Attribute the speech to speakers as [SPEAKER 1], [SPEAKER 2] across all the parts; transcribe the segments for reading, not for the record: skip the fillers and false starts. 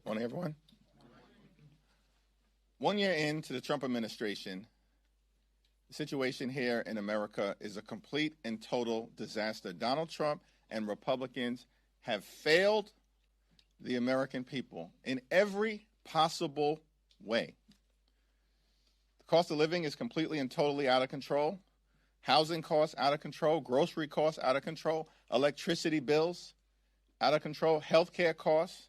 [SPEAKER 1] Morning, everyone. 1 year into the Trump administration, the situation here in America is a complete and total disaster. Donald Trump and Republicans have failed the American people in every possible way. The cost of living is completely and totally out of control. Housing costs out of control. Grocery costs out of control. Electricity bills out of control. Healthcare costs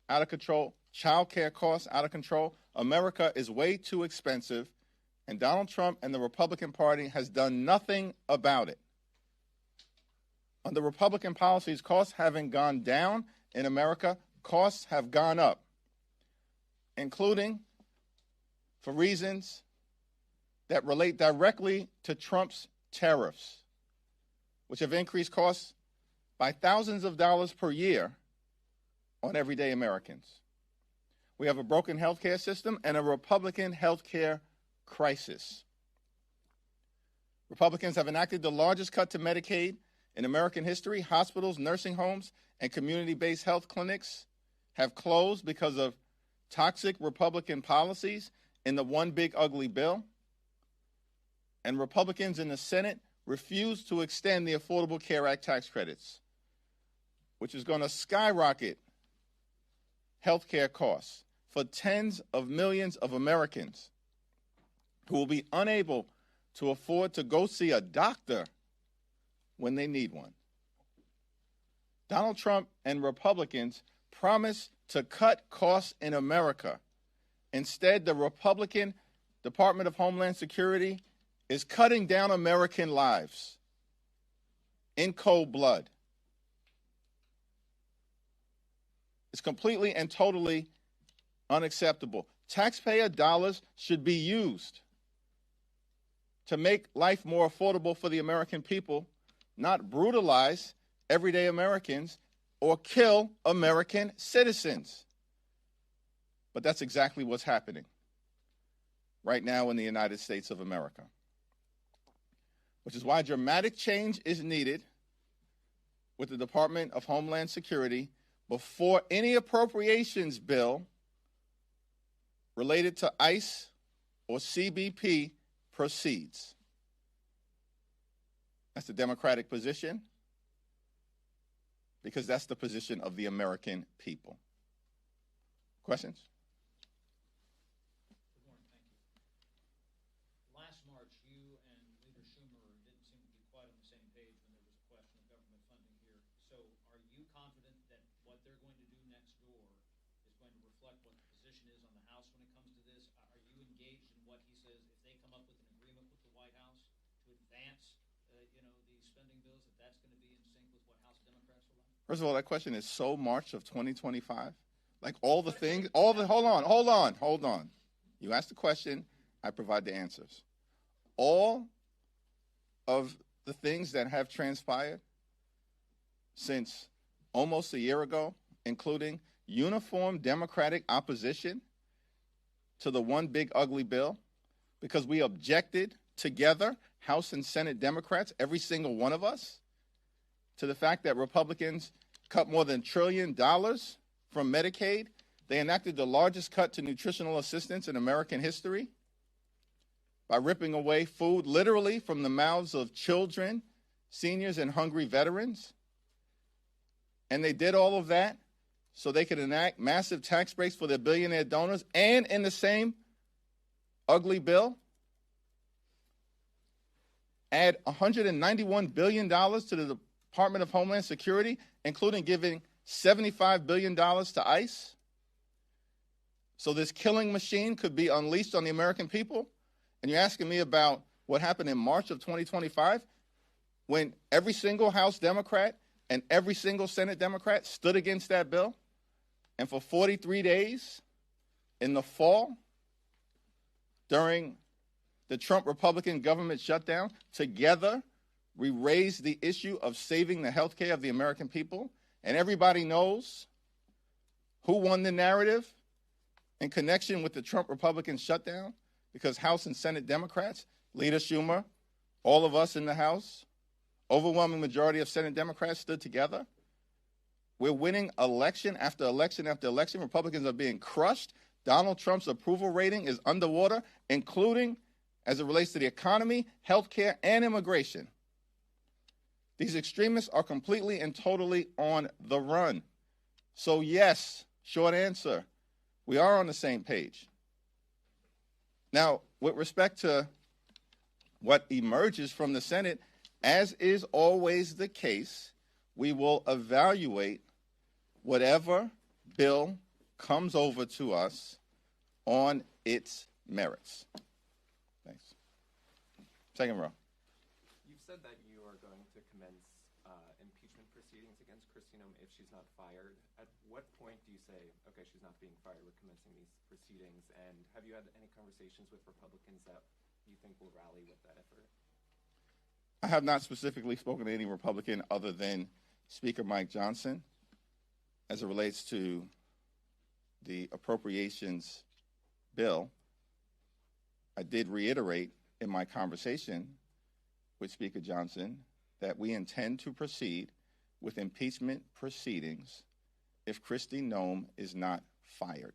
[SPEAKER 1] out of control. Child care costs out of control. America is way too expensive, and Donald Trump and the Republican Party has done nothing about it. Under Republican policies, costs haven't gone down in America, costs have gone up, including for reasons that relate directly to Trump's tariffs, which have increased costs by thousands of dollars per year on everyday Americans. We have a broken healthcare system and a Republican healthcare crisis. Republicans have enacted the largest cut to Medicaid in American history. Hospitals, nursing homes, and community-based health clinics have closed because of toxic Republican policies in the one big ugly bill. And Republicans in the Senate refuse to extend the Affordable Care Act tax credits, which is going to skyrocket health care costs for tens of millions of Americans who will be unable to afford to go see a doctor when they need one. Donald Trump and Republicans promised to cut costs in America. Instead, the Republican Department of Homeland Security is cutting down American lives in cold blood. It's completely and totally unacceptable. Taxpayer dollars should be used to make life more affordable for the American people, not brutalize everyday Americans or kill American citizens. But that's exactly what's happening right now in the United States of America, which is why dramatic change is needed with the Department of Homeland Security before any appropriations bill related to ICE or CBP proceeds. That's the Democratic position, because that's the position of the American people. Questions?
[SPEAKER 2] Good morning, thank you. Last March, you and Leader Schumer didn't seem to be quite on the same page when there was a question of government funding here. So are you confident that what they're going to do next door is going to reflect what the position is on the House when it comes to this? Are you engaged in what he says, if they come up with an agreement with the White House to advance these spending bills, that that's going to be in sync with what House Democrats will like?
[SPEAKER 1] First of all, that question is so March of 2025. Like all the things, hold on. You asked the question, I provide the answers. All of the things that have transpired since almost a year ago, including uniform Democratic opposition to the one big ugly bill, because we objected together, House and Senate Democrats, every single one of us, to the fact that Republicans cut more than $1 trillion from Medicaid. They enacted the largest cut to nutritional assistance in American history by ripping away food literally from the mouths of children, seniors, and hungry veterans. And they did all of that so they could enact massive tax breaks for their billionaire donors, and in the same ugly bill, add $191 billion to the Department of Homeland Security, including giving $75 billion to ICE. So this killing machine could be unleashed on the American people. And you're asking me about what happened in March of 2025, when every single House Democrat and every single Senate Democrat stood against that bill. And for 43 days in the fall, during the Trump Republican government shutdown, together we raised the issue of saving the health care of the American people. And everybody knows who won the narrative in connection with the Trump Republican shutdown, because House and Senate Democrats, Leader Schumer, all of us in the House, overwhelming majority of Senate Democrats stood together We're winning election after election after election. Republicans are being crushed. Donald Trump's approval rating is underwater, including as it relates to the economy, health care, and immigration. These extremists are completely and totally on the run. So yes, short answer, we are on the same page. Now, with respect to what emerges from the Senate, as is always the case, we will evaluate whatever bill comes over to us on its merits. Thanks. Second row.
[SPEAKER 3] You've said that you are going to commence impeachment proceedings against Kristi Noem if she's not fired. At what point do you say, okay, she's not being fired, we're commencing these proceedings? And have you had any conversations with Republicans that you think will rally with that effort?
[SPEAKER 1] I have not specifically spoken to any Republican other than Speaker Mike Johnson as it relates to the appropriations bill. I did reiterate in my conversation with Speaker Johnson that we intend to proceed with impeachment proceedings if Kristi Noem is not fired.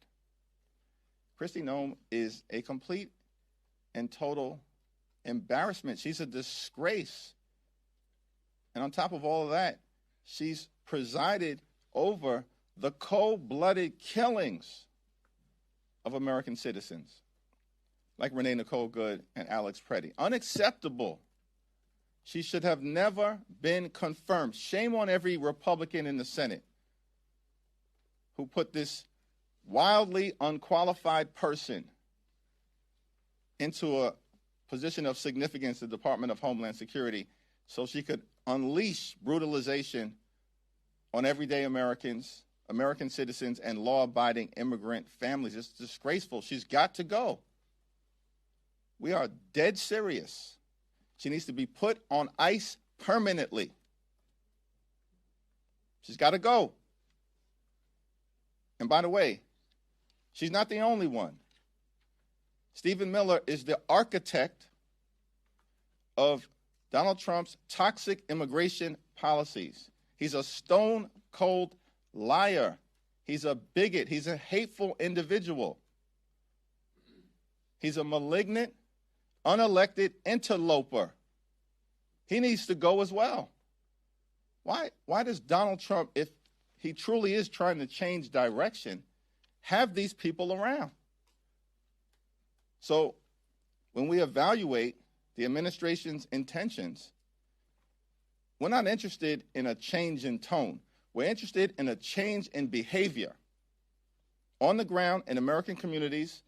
[SPEAKER 1] Kristi Noem is a complete and total embarrassment. She's a disgrace. And on top of all of that, she's presided over the cold-blooded killings of American citizens like Renee Nicole Good and Alex Preddy. Unacceptable. She should have never been confirmed. Shame on every Republican in the Senate who put this wildly unqualified person into a position of significance in the Department of Homeland Security so she could unleash brutalization on everyday Americans, American citizens, and law-abiding immigrant families. It's disgraceful. She's got to go. We are dead serious. She needs to be put on ice permanently. She's got to go. And by the way, she's not the only one. Stephen Miller is the architect of Donald Trump's toxic immigration policies. He's a stone-cold liar. He's a bigot. He's a hateful individual. He's a malignant, unelected interloper. He needs to go as well. Why does Donald Trump, if he truly is trying to change direction, have these people around? So when we evaluate the administration's intentions, we're not interested in a change in tone. We're interested in a change in behavior on the ground in American communities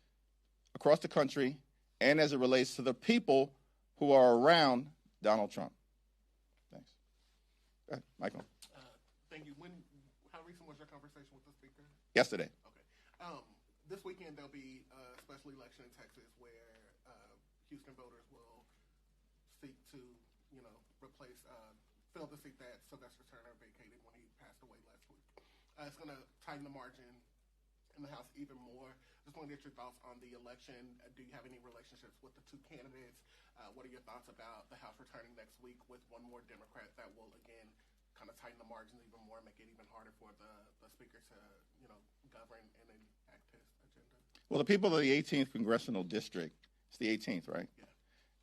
[SPEAKER 1] across the country and as it relates to the people who are around Donald Trump. Thanks. Go ahead, Michael.
[SPEAKER 4] Thank you. How recent was your conversation with the speaker?
[SPEAKER 1] Yesterday.
[SPEAKER 4] Okay. This weekend there'll be a special election in Texas where Houston voters will seek to, fill the seat that Sylvester Turner vacated when he passed away last week. It's going to tighten the margin in the House even more. Just want to get your thoughts on the election. Do you have any relationships with the two candidates? What are your thoughts about the House returning next week with one more Democrat that will, again, kind of tighten the margins even more, make it even harder for the speaker to, govern and enact his agenda?
[SPEAKER 1] Well, the people of the 18th Congressional District, it's the 18th, right?
[SPEAKER 4] Yeah.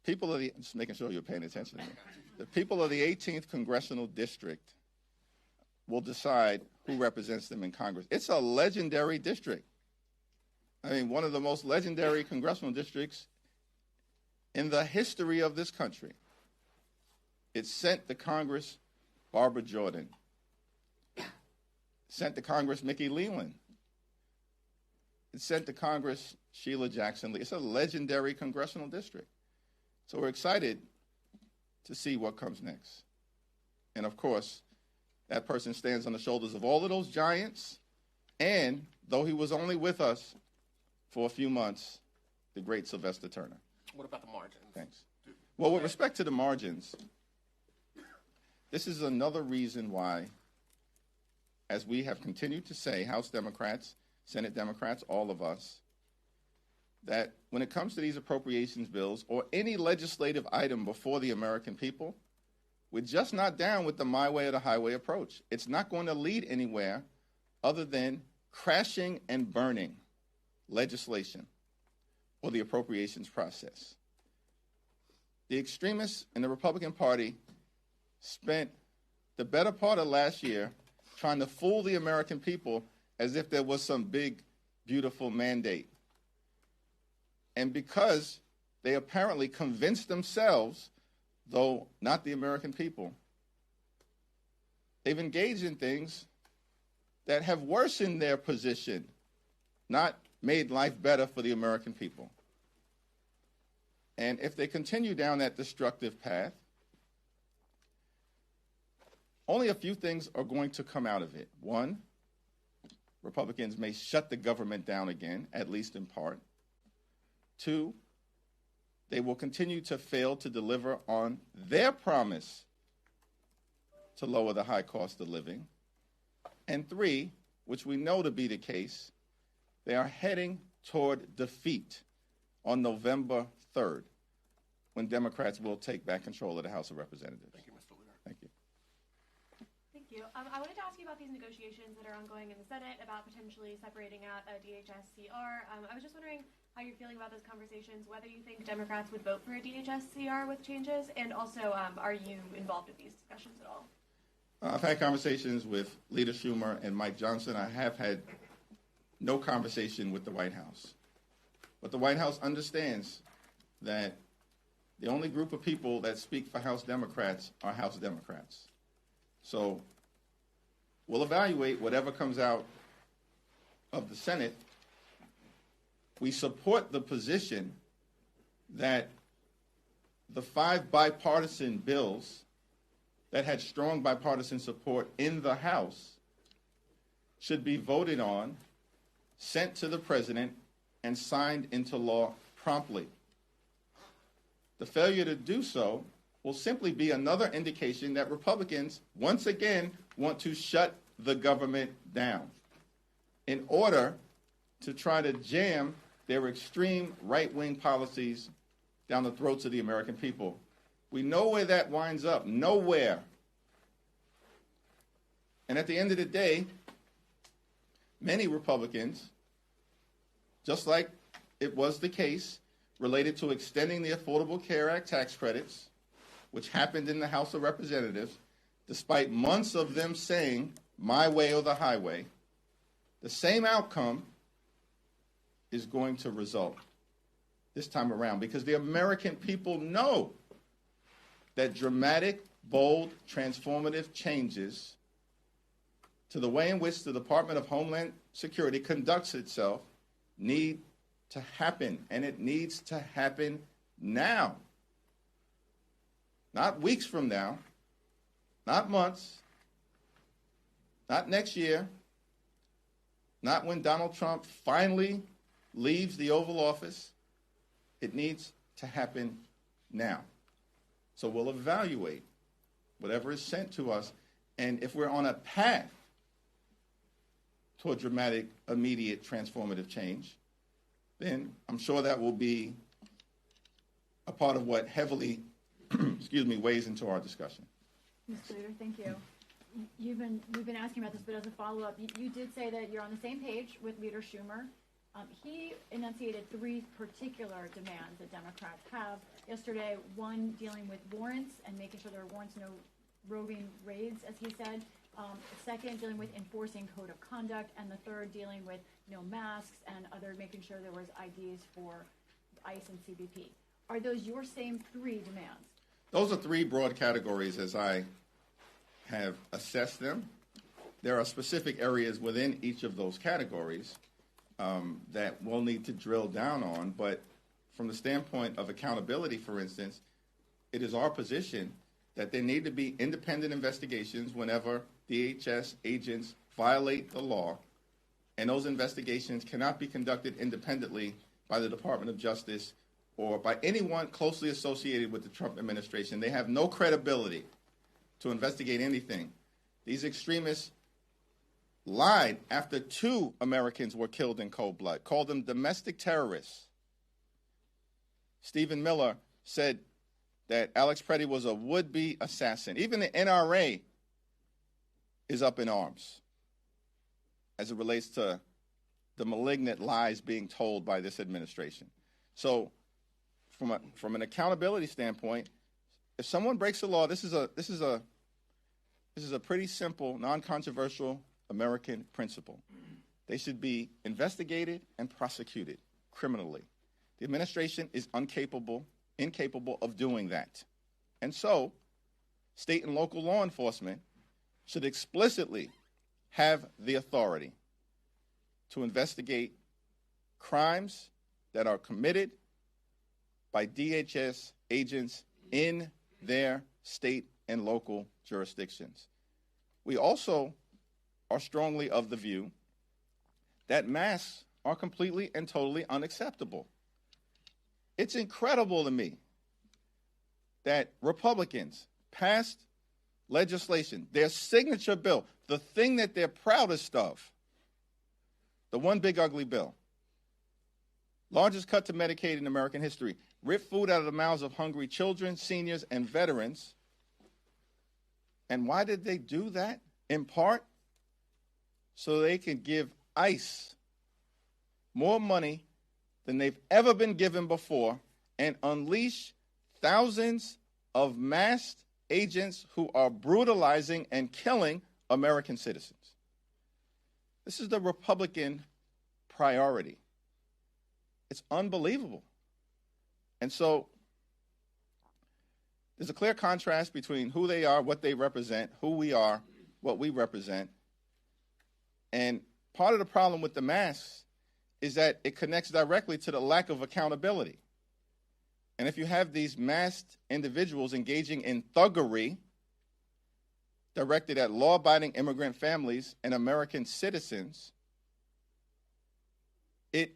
[SPEAKER 1] People of the, just making sure you're paying attention to me. The people of the 18th Congressional District will decide who represents them in Congress. It's a legendary district. I mean, one of the most legendary congressional districts in the history of this country. It sent to Congress Barbara Jordan. Sent to Congress Mickey Leland. It sent to Congress Sheila Jackson Lee. It's a legendary congressional district. So we're excited to see what comes next. And of course, that person stands on the shoulders of all of those giants. And though he was only with us for a few months, the great Sylvester Turner.
[SPEAKER 4] What about the margins?
[SPEAKER 1] Thanks. Well, with respect to the margins, this is another reason why, as we have continued to say, House Democrats, Senate Democrats, all of us, that when it comes to these appropriations bills or any legislative item before the American people, We're just not down with the my way or the highway approach. It's not going to lead anywhere other than crashing and burning legislation or the appropriations process. The extremists in the Republican Party spent the better part of last year trying to fool the American people as if there was some big, beautiful mandate. And because they apparently convinced themselves, though not the American people, they've engaged in things that have worsened their position, not made life better for the American people. And if they continue down that destructive path, only a few things are going to come out of it. One, Republicans may shut the government down again, at least in part. Two, they will continue to fail to deliver on their promise to lower the high cost of living. And three, which we know to be the case, they are heading toward defeat on November 3rd, when Democrats will take back control of the House of Representatives.
[SPEAKER 4] Thank you, Mr. Leader.
[SPEAKER 1] Thank you.
[SPEAKER 5] Thank you. I wanted to ask you about these negotiations that are ongoing in the Senate about potentially separating out a DHS-CR. I was just wondering how you're feeling about those conversations, whether you think Democrats would vote for a DHS-CR with changes, and also are you involved with these discussions at all?
[SPEAKER 1] I've had conversations with Leader Schumer and Mike Johnson. I have had no conversation with the White House. But the White House understands that the only group of people that speak for House Democrats are House Democrats. So we'll evaluate whatever comes out of the Senate. We support the position that the 5 bipartisan bills that had strong bipartisan support in the House should be voted on, sent to the President, and signed into law promptly. The failure to do so will simply be another indication that Republicans, once again, want to shut the government down in order to try to jam their extreme right-wing policies down the throats of the American people. We know where that winds up, nowhere. And at the end of the day, many Republicans, just like it was the case related to extending the Affordable Care Act tax credits, which happened in the House of Representatives, despite months of them saying, my way or the highway, the same outcome is going to result this time around, because the American people know that dramatic, bold, transformative changes to the way in which the Department of Homeland Security conducts itself need to happen, and it needs to happen now. Not weeks from now, not months, not next year, not when Donald Trump finally leaves the Oval Office. It needs to happen now. So we'll evaluate whatever is sent to us, and if we're on a path toward dramatic, immediate, transformative change, then I'm sure that will be a part of what heavily, weighs into our discussion.
[SPEAKER 6] Mr. Leader, thank you. We've been asking about this, but as a follow-up, you did say that you're on the same page with Leader Schumer. He enunciated 3 particular demands that Democrats have. Yesterday, one dealing with warrants and making sure there are warrants, no roving raids, as he said. Second, dealing with enforcing code of conduct, and the third, dealing with no masks and other, making sure there was IDs for ICE and CBP. Are those your same 3 demands?
[SPEAKER 1] Those are 3 broad categories as I have assessed them. There are specific areas within each of those categories that we'll need to drill down on, but from the standpoint of accountability, for instance, it is our position that there need to be independent investigations whenever DHS agents violate the law, and those investigations cannot be conducted independently by the Department of Justice or by anyone closely associated with the Trump administration. They have no credibility to investigate anything. These extremists lied after 2 Americans were killed in cold blood, called them domestic terrorists. Stephen Miller said that Alex Preddy was a would-be assassin. Even the NRA is up in arms as it relates to the malignant lies being told by this administration. So from an accountability standpoint, if someone breaks the law, this is a pretty simple, non-controversial American principle. They should be investigated and prosecuted criminally. The administration is incapable of doing that. And so, state and local law enforcement should explicitly have the authority to investigate crimes that are committed by DHS agents in their state and local jurisdictions. We also are strongly of the view that masks are completely and totally unacceptable. It's incredible to me that Republicans passed legislation, their signature bill, the thing that they're proudest of, the one big ugly bill, largest cut to Medicaid in American history, ripped food out of the mouths of hungry children, seniors, and veterans. And why did they do that? In part, so they can give ICE more money than they've ever been given before and unleash thousands of masked agents who are brutalizing and killing American citizens. This is the Republican priority. It's unbelievable. And so there's a clear contrast between who they are, what they represent, who we are, what we represent. And part of the problem with the masks is that it connects directly to the lack of accountability. And if you have these masked individuals engaging in thuggery directed at law-abiding immigrant families and American citizens, it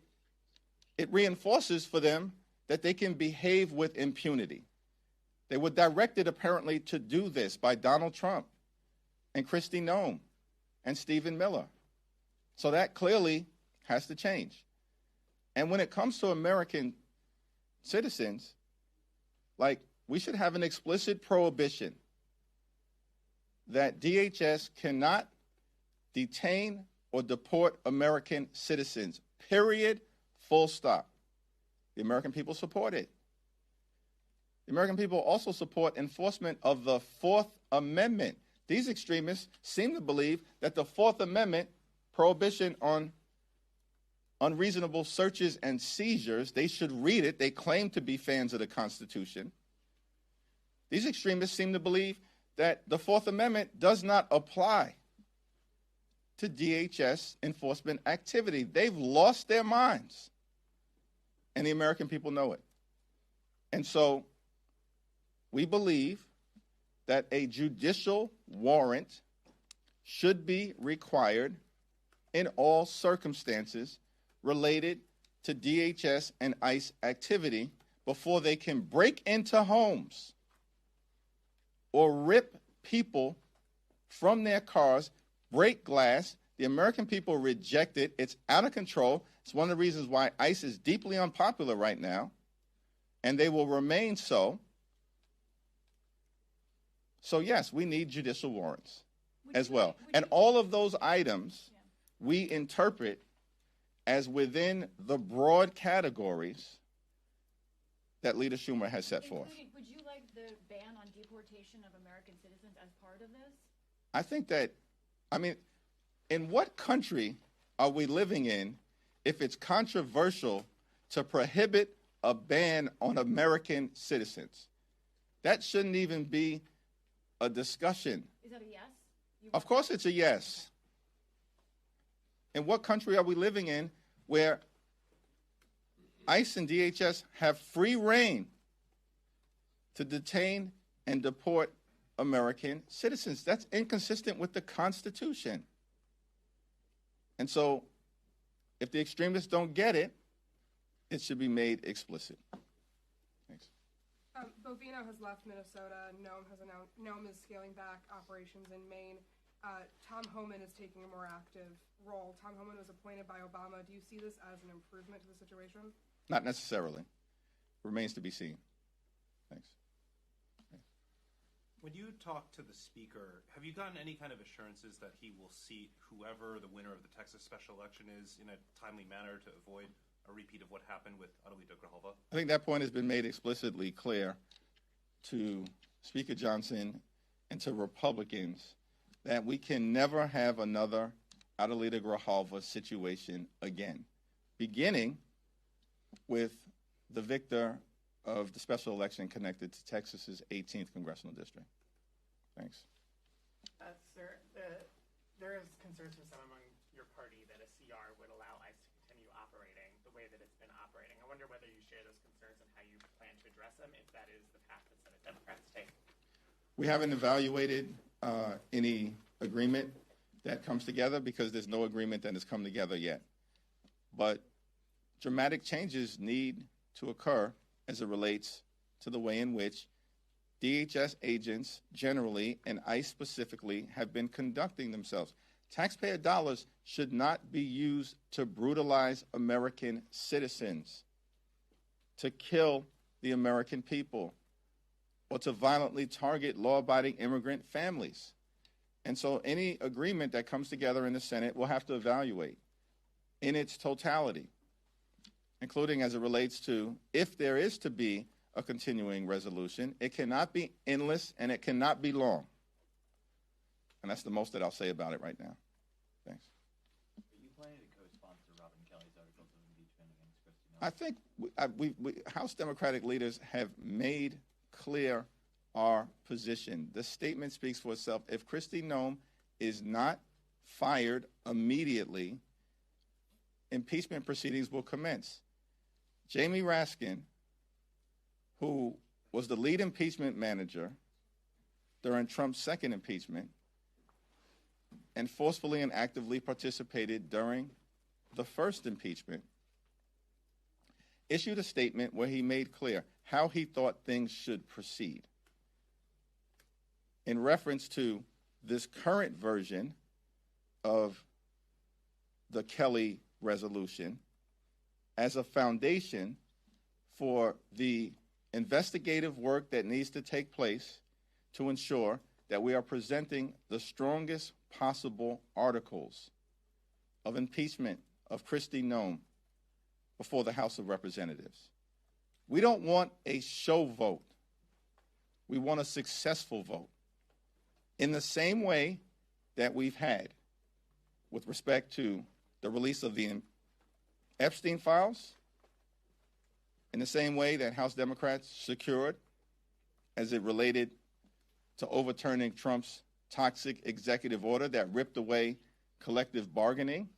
[SPEAKER 1] reinforces for them that they can behave with impunity. They were directed, apparently, to do this by Donald Trump and Kristi Noem and Stephen Miller. So that clearly has to change. And when it comes to American citizens, like, we should have an explicit prohibition that DHS cannot detain or deport American citizens, period, full stop. The American people support it. The American people also support enforcement of the Fourth Amendment. These extremists seem to believe that the Fourth Amendment prohibition on unreasonable searches and seizures, they should read it. They claim to be fans of the Constitution. These extremists seem to believe that the Fourth Amendment does not apply to DHS enforcement activity. They've lost their minds, and the American people know it. And so we believe that a judicial warrant should be required in all circumstances related to DHS and ICE activity before they can break into homes or rip people from their cars, break glass. The American people reject it. It's out of control. It's one of the reasons why ICE is deeply unpopular right now, and they will remain so. So, yes, we need judicial warrants as well. And all of those items we interpret as within the broad categories that Leader Schumer has set forth.
[SPEAKER 6] Would you like the ban on deportation of American citizens as part of this?
[SPEAKER 1] I think that, in what country are we living in if it's controversial to prohibit a ban on American citizens? That shouldn't even be a discussion.
[SPEAKER 6] Is that a yes?
[SPEAKER 1] Of course it's a yes. In what country are we living in where ICE and DHS have free reign to detain and deport American citizens? That's inconsistent with the Constitution. And so, if the extremists don't get it, it should be made explicit. Thanks.
[SPEAKER 7] Bovino has left Minnesota. Noem is scaling back operations in Maine. Tom Homan is taking a more active role. Tom Homan was appointed by Obama. Do you see this as an improvement to the situation?
[SPEAKER 1] Not necessarily. Remains to be seen. Thanks.
[SPEAKER 8] When you talk to the speaker, have you gotten any kind of assurances that he will seat whoever the winner of the Texas special election is in a timely manner to avoid a repeat of what happened with Adelita Grijalva?
[SPEAKER 1] I think that point has been made explicitly clear to Speaker Johnson and to Republicans that we can never have another Adelita Grijalva situation again, beginning with the victor of the special election connected to Texas's 18th congressional district. Thanks.
[SPEAKER 9] Sir, there is concerns from some among your party that a CR would allow ICE to continue operating the way that it's been operating. I wonder whether you share those concerns and how you plan to address them if that is the path that Senate Democrats take.
[SPEAKER 1] We haven't evaluated any agreement that comes together because there's no agreement that has come together yet. But dramatic changes need to occur as it relates to the way in which DHS agents generally and ICE specifically have been conducting themselves. Taxpayer dollars should not be used to brutalize American citizens, to kill the American people, or to violently target law-abiding immigrant families. And so any agreement that comes together in the Senate will have to evaluate in its totality, including as it relates to if there is to be a continuing resolution, it cannot be endless and it cannot be long. And that's the most that I'll say about it right now. Thanks.
[SPEAKER 10] Are you planning to co-sponsor Robin Kelly's articles of impeachment against Kristi Noem?
[SPEAKER 1] I think House Democratic leaders have made clear our position. The statement speaks for itself. If Kristi Noem is not fired immediately, impeachment proceedings will commence. Jamie Raskin, who was the lead impeachment manager during Trump's second impeachment and forcefully and actively participated during the first impeachment, issued a statement where he made clear how he thought things should proceed in reference to this current version of the Kelly resolution as a foundation for the investigative work that needs to take place to ensure that we are presenting the strongest possible articles of impeachment of Kristi Noem before the House of Representatives. We don't want a show vote. We want a successful vote. In the same way that we've had with respect to the release of the Epstein files, in the same way that House Democrats secured as it related to overturning Trump's toxic executive order that ripped away collective bargaining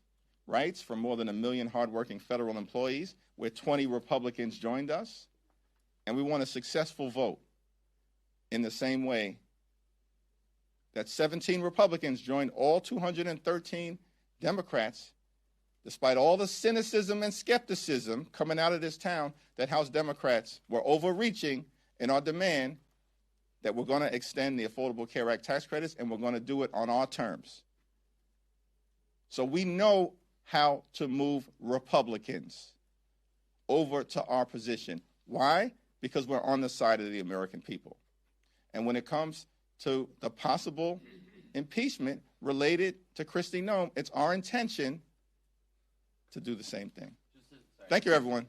[SPEAKER 1] rights for more than 1 million hardworking federal employees, where 20 Republicans joined us. And we want a successful vote in the same way that 17 Republicans joined all 213 Democrats, despite all the cynicism and skepticism coming out of this town that House Democrats were overreaching in our demand that we're going to extend the Affordable Care Act tax credits, and we're going to do it on our terms. So we know how to move Republicans over to our position. Why? Because we're on the side of the American people. And when it comes to the possible impeachment related to Kristi Noem, it's our intention to do the same thing. Thank you, everyone.